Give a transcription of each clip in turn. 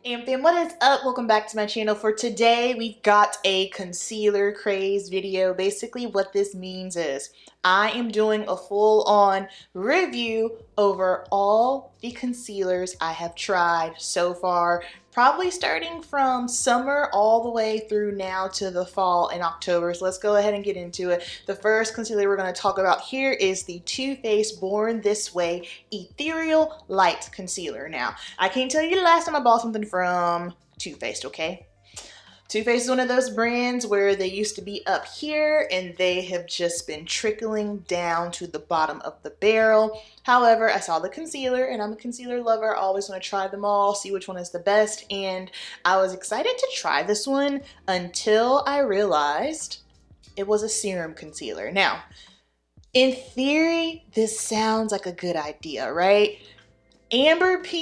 AmFam, what is up? Welcome back to my channel. For today, we've got a concealer craze video. Basically, what this means is I am doing a full-on review over all the concealers I have tried so far, probably starting from summer all the way through now to the fall in October. So let's go ahead and get into it. The first concealer we're going to talk about here is the Too Faced Born This Way Ethereal Light Concealer. Now, I can't tell you the last time I bought something from Too Faced, okay? Too Faced is one of those brands where they used to be up here and they have just been trickling down to the bottom of the barrel. However, I saw the concealer and I'm a concealer lover. I always want to try them all, see which one is the best, and I was excited to try this one until I realized it was a serum concealer. Now, in theory, this sounds like a good idea, right? Amberp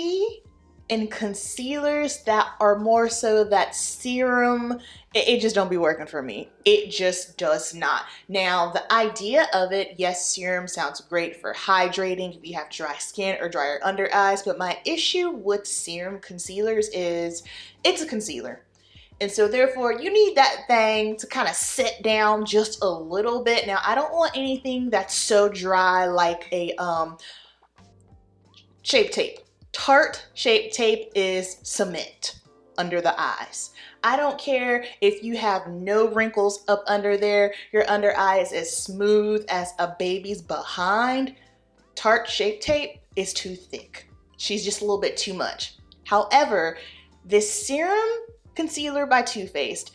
and concealers that are more so that serum, it just don't be working for me. It just does not. Now, the idea of it, yes, serum sounds great for hydrating if you have dry skin or drier under eyes, but my issue with serum concealers is it's a concealer. And so therefore you need that thing to kind of sit down just a little bit. Now, I don't want anything that's so dry like a Shape Tape. Tarte Shape Tape is cement under the eyes. I don't care if you have no wrinkles up under there, your under eye is as smooth as a baby's behind. Tarte Shape Tape is too thick. She's just a little bit too much. However, this serum concealer by Too Faced,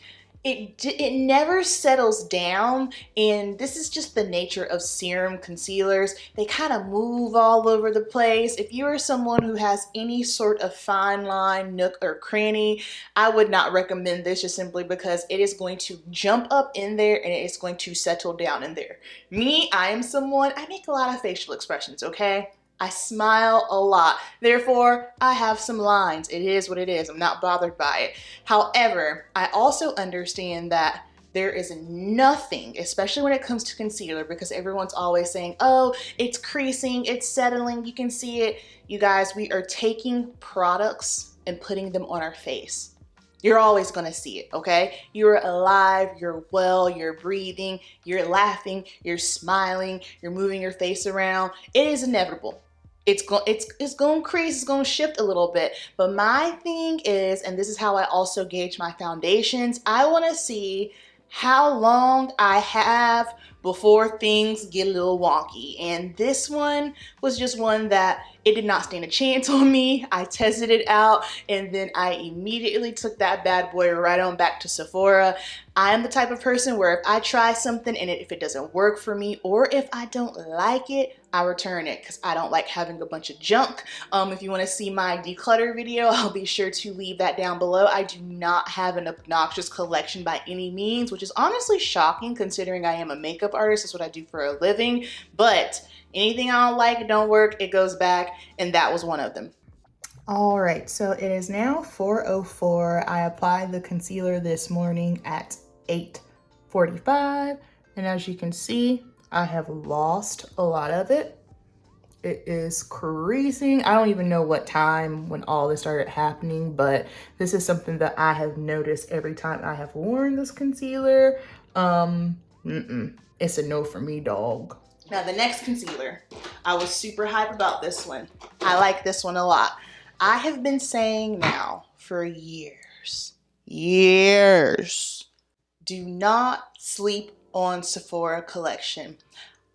it never settles down, and this is just the nature of serum concealers. They kind of move all over the place. If you are someone who has any sort of fine line, nook, or cranny, I would not recommend this just simply because it is going to jump up in there and it is going to settle down in there. Me, I am someone, I make a lot of facial expressions, okay? I smile a lot. Therefore, I have some lines. It is what it is. I'm not bothered by it. However, I also understand that there is nothing, especially when it comes to concealer, because everyone's always saying, oh, it's creasing, it's settling, you can see it. You guys, we are taking products and putting them on our face. You're always gonna see it, okay? You're alive, you're well, you're breathing, you're laughing, you're smiling, you're moving your face around. It is inevitable. It's going to crease, it's going to shift a little bit. But my thing is, and this is how I also gauge my foundations, I want to see how long I have before things get a little wonky. And this one was just one that it did not stand a chance on me. I tested it out and then I immediately took that bad boy right on back to Sephora. I am the type of person where if I try something and if it doesn't work for me or if I don't like it, I return it because I don't like having a bunch of junk. If you want to see my declutter video, I'll be sure to leave that down below. I do not have an obnoxious collection by any means, which is honestly shocking considering I am a makeup artist. That's what I do for a living. But anything I don't like, it don't work, it goes back, and that was one of them. All right, so it is now 4:04. I applied the concealer this morning at 8:45, and as you can see, I have lost a lot of it. It is creasing. I don't even know what time when all this started happening, but this is something that I have noticed every time I have worn this concealer. It's a no for me, dog. Now the next concealer, I was super hype about this one. I like this one a lot. I have been saying now for years, do not sleep on Sephora collection.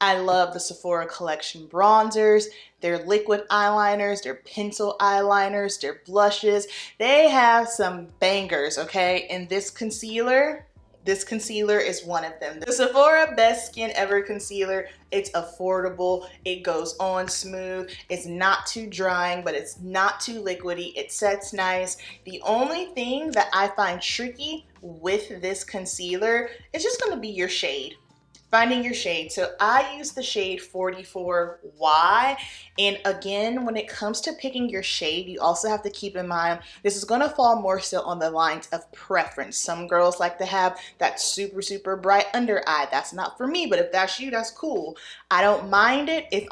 I love the Sephora collection bronzers, their liquid eyeliners, their pencil eyeliners, their blushes. They have some bangers, okay? And this concealer is one of them. The Sephora Best Skin Ever Concealer, it's affordable, it goes on smooth, it's not too drying, but it's not too liquidy, it sets nice. The only thing that I find tricky with this concealer is just gonna be your shade. Finding your shade. So I use the shade 44Y. And again, when it comes to picking your shade, you also have to keep in mind, this is gonna fall more so on the lines of preference. Some girls like to have that super, super bright under eye. That's not for me, but if that's you, that's cool. I don't mind it if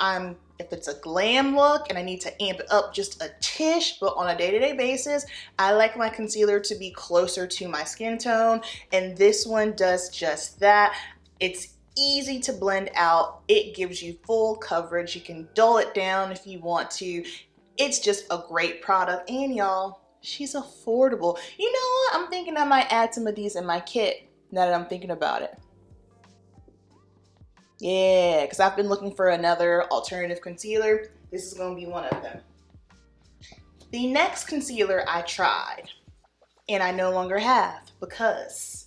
it's a glam look and I need to amp it up just a tish, but on a day-to-day basis, I like my concealer to be closer to my skin tone, and this one does just that. It's easy to blend out. It gives you full coverage. You can dull it down if you want to. It's just a great product, and y'all, she's affordable. You know what? I'm thinking I might add some of these in my kit now that I'm thinking about it. Yeah, because I've been looking for another alternative concealer. This is going to be one of them. The next concealer I tried, and I no longer have because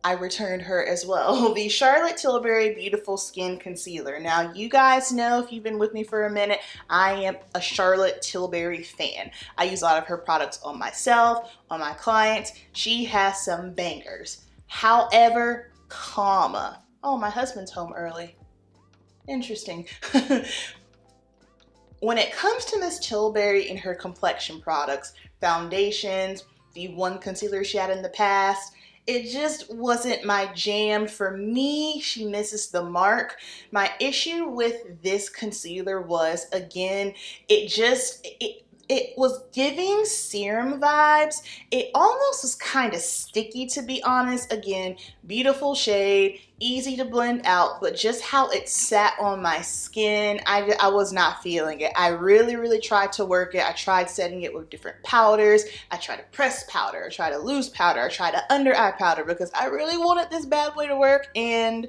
I returned her as well. The Charlotte Tilbury Beautiful Skin Concealer. Now, you guys know, if you've been with me for a minute, I am a Charlotte Tilbury fan. I use a lot of her products on myself, on my clients. She has some bangers. However, oh, my husband's home early. Interesting. When it comes to Miss Tilbury and her complexion products, foundations, the one concealer she had in the past, it just wasn't my jam. For me, she misses the mark. My issue with this concealer was, again, it was giving serum vibes. It almost was kind of sticky, to be honest. Again, beautiful shade, easy to blend out, but just how it sat on my skin, I was not feeling it. I really, really tried to work it. I tried setting it with different powders. I tried to press powder, I tried to loose powder, I tried to under eye powder because I really wanted this bad boy to work, and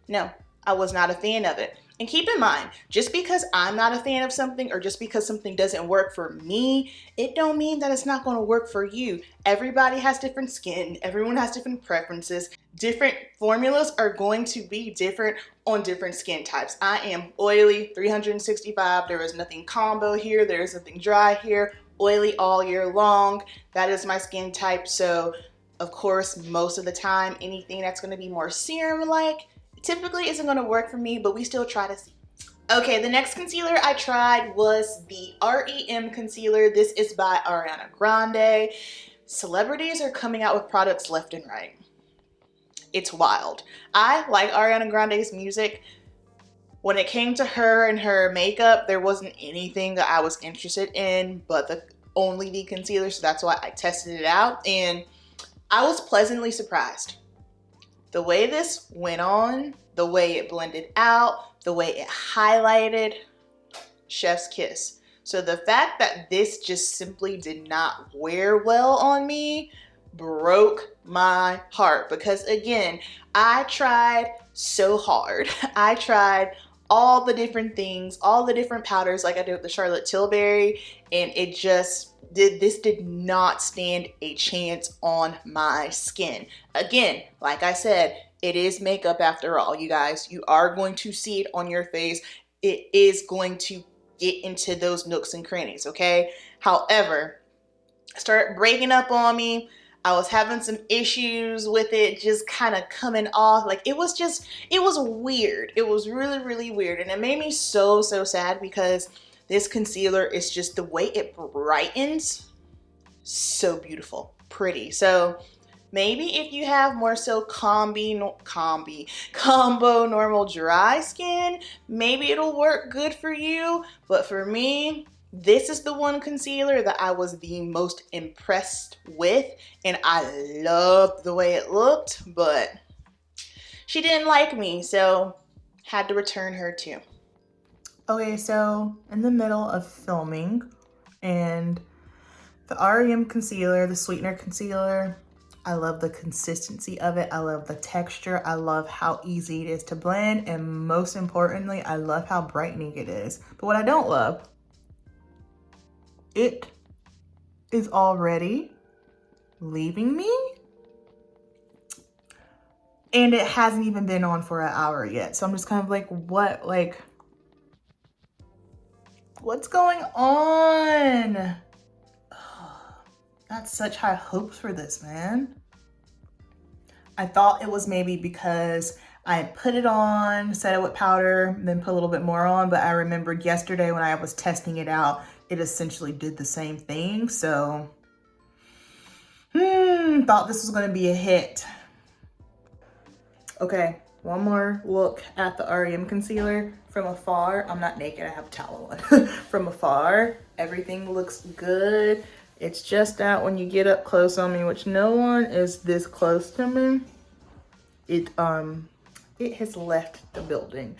no, I was not a fan of it. And keep in mind, just because I'm not a fan of something or just because something doesn't work for me, it don't mean that it's not going to work for you. Everybody has different skin. Everyone has different preferences. Different formulas are going to be different on different skin types. I am oily 365. There is nothing combo here. There is nothing dry here. Oily all year long. That is my skin type. So, of course, most of the time, anything that's going to be more serum-like typically isn't going to work for me, but we still try to see. Okay, the next concealer I tried was the REM concealer. This is by Ariana Grande. Celebrities are coming out with products left and right. It's wild. I like Ariana Grande's music. When it came to her and her makeup, there wasn't anything that I was interested in but only the concealer, so that's why I tested it out, and I was pleasantly surprised. The way this went on, the way it blended out, the way it highlighted, chef's kiss. So the fact that this just simply did not wear well on me broke my heart, because again, I tried so hard. I tried all the different things, all the different powders like I did with the Charlotte Tilbury, and this did not stand a chance on my skin. Again, like I said, it is makeup after all, you guys. You are going to see it on your face. It is going to get into those nooks and crannies, okay? However, it started breaking up on me. I was having some issues with it just kind of coming off. Like, it was weird. It was really, really weird. And it made me so, so sad because this concealer is just the way it brightens. So beautiful, pretty. So maybe if you have more so combo normal dry skin, maybe it'll work good for you. But for me, this is the one concealer that I was the most impressed with, and I loved the way it looked, but she didn't like me, so had to return her too. Okay, so in the middle of filming, and the REM concealer, the sweetener concealer, I love the consistency of it. I love the texture. I love how easy it is to blend, and most importantly, I love how brightening it is. But what I don't love, it is already leaving me, and it hasn't even been on for an hour yet. So I'm just kind of like, what's going on? Got such high hopes for this, man. I thought it was maybe because I put it on, set it with powder, then put a little bit more on, but I remembered yesterday when I was testing it out, it essentially did the same thing. So, thought this was gonna be a hit. Okay, one more look at the Rem concealer from afar. I'm not naked, I have a towel on. From afar, everything looks good. It's just that when you get up close on me, which no one is this close to me, it has left the building.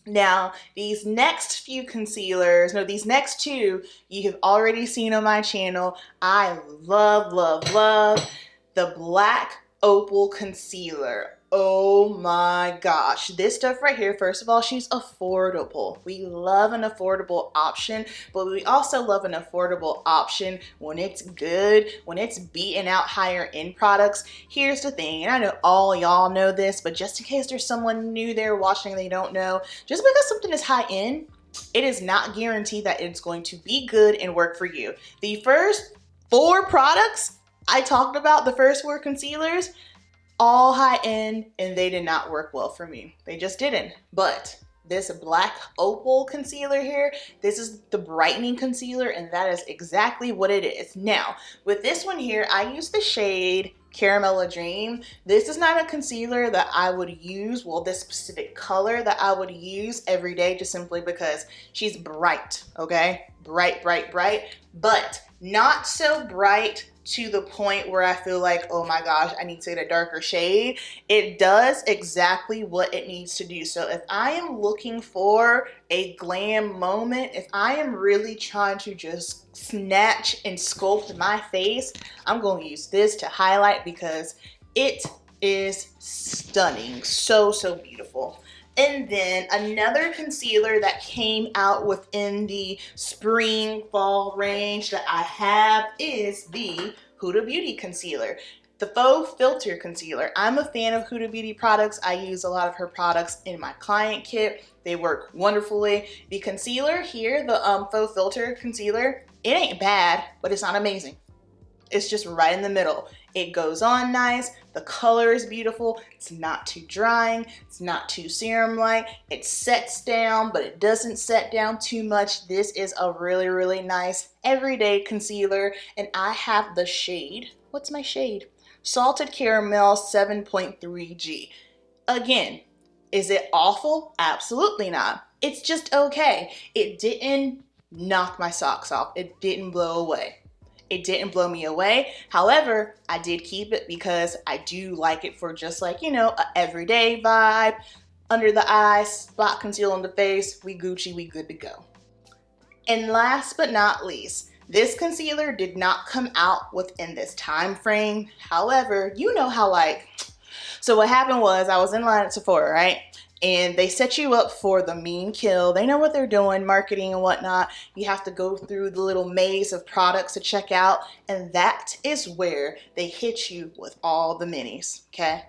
Now, these next few concealers, no, these next two, you have already seen on my channel. I love, love, love the Black Opal Concealer. Oh my gosh, this stuff right here, first of all, she's affordable. We love an affordable option, but we also love an affordable option when it's good, when it's beating out higher end products. Here's the thing, and I know all y'all know this, but just in case there's someone new there watching and they don't know, just because something is high end, it is not guaranteed that it's going to be good and work for you. The first 4 products I talked about, the first 4 concealers, all high end, and they did not work well for me. They just didn't. But this Black Opal concealer here, this is the brightening concealer, and that is exactly what it is. Now, with this one here, I use the shade Caramella Dream. This is not a concealer that I would use, well, this specific color that I would use every day, just simply because she's bright, okay? Bright, bright, bright, but not so bright to the point where I feel like, oh my gosh, I need to get a darker shade. It does exactly what it needs to do. So if I am looking for a glam moment, if I am really trying to just snatch and sculpt my face, I'm going to use this to highlight because it is stunning. So, so beautiful. And then another concealer that came out within the spring fall range that I have is the Huda Beauty concealer, the faux filter concealer. I'm a fan of Huda Beauty products. I use a lot of her products in my client kit. They work wonderfully. The concealer here, the faux filter concealer, it ain't bad, but it's not amazing. It's just right in the middle. It goes on nice, the color is beautiful, it's not too drying, it's not too serum-like, it sets down, but it doesn't set down too much. This is a really, really nice everyday concealer, and I have the shade, what's my shade? Salted Caramel 7.3G. Again, is it awful? Absolutely not. It's just okay. It didn't knock my socks off. It didn't blow away. It didn't blow me away. However, I did keep it because I do like it for just like, you know, an everyday vibe. Under the eyes, spot conceal on the face, we Gucci, we good to go. And last but not least, this concealer did not come out within this time frame. However, you know how so what happened was I was in line at Sephora, right? And they set you up for the mean kill. They know what they're doing, marketing and whatnot. You have to go through the little maze of products to check out. And that is where they hit you with all the minis, okay?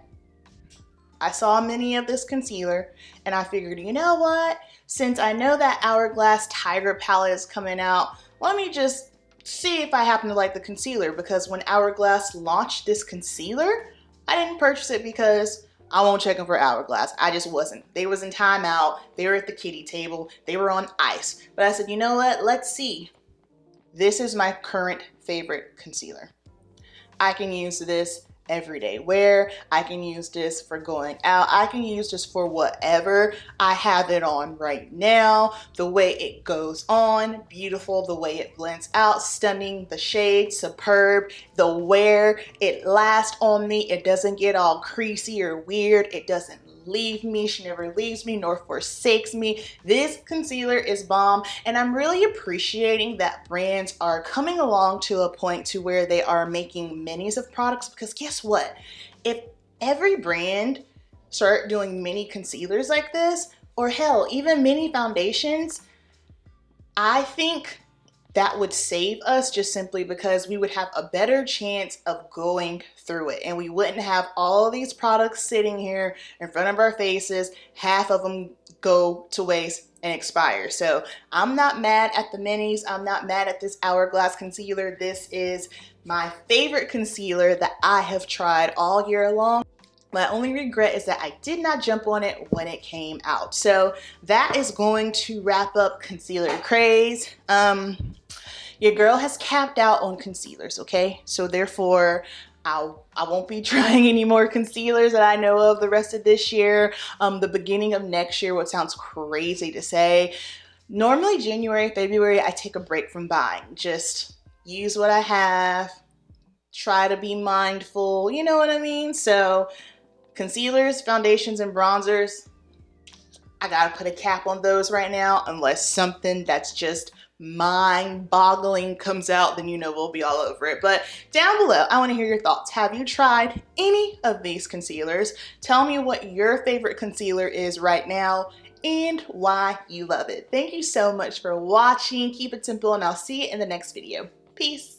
I saw a mini of this concealer and I figured, you know what? Since I know that Hourglass Tiger palette is coming out, let me just see if I happen to like the concealer, because when Hourglass launched this concealer, I didn't purchase it because I won't check them for Hourglass. I just wasn't. They was in timeout. They were at the kiddie table. They were on ice. But I said, you know what? Let's see. This is my current favorite concealer. I can use this everyday wear. I can use this for going out. I can use this for whatever. I have it on right now. The way it goes on, beautiful. The way it blends out, stunning. The shade, superb. The wear, it lasts on me. It doesn't get all creasy or weird. It doesn't leave me. She never leaves me nor forsakes me. This concealer is bomb, and I'm really appreciating that brands are coming along to a point to where they are making minis of products, because guess what? If every brand start doing mini concealers like this, or hell, even mini foundations, I think that would save us, just simply because we would have a better chance of going through it, and we wouldn't have all of these products sitting here in front of our faces, half of them go to waste and expire. So I'm not mad at the minis. I'm not mad at this Hourglass concealer. This is my favorite concealer that I have tried all year long. My only regret is that I did not jump on it when it came out. So that is going to wrap up concealer craze. Your girl has capped out on concealers, okay? So therefore, I won't be trying any more concealers that I know of the rest of this year. The beginning of next year, what sounds crazy to say. Normally January, February, I take a break from buying. Just use what I have, try to be mindful, you know what I mean? So concealers, foundations, and bronzers, I gotta put a cap on those right now unless something that's just mind-boggling comes out, then you know we'll be all over it. But down below, I want to hear your thoughts. Have you tried any of these concealers? Tell me what your favorite concealer is right now and why you love it. Thank you so much for watching. Keep it simple, and I'll see you in the next video. Peace.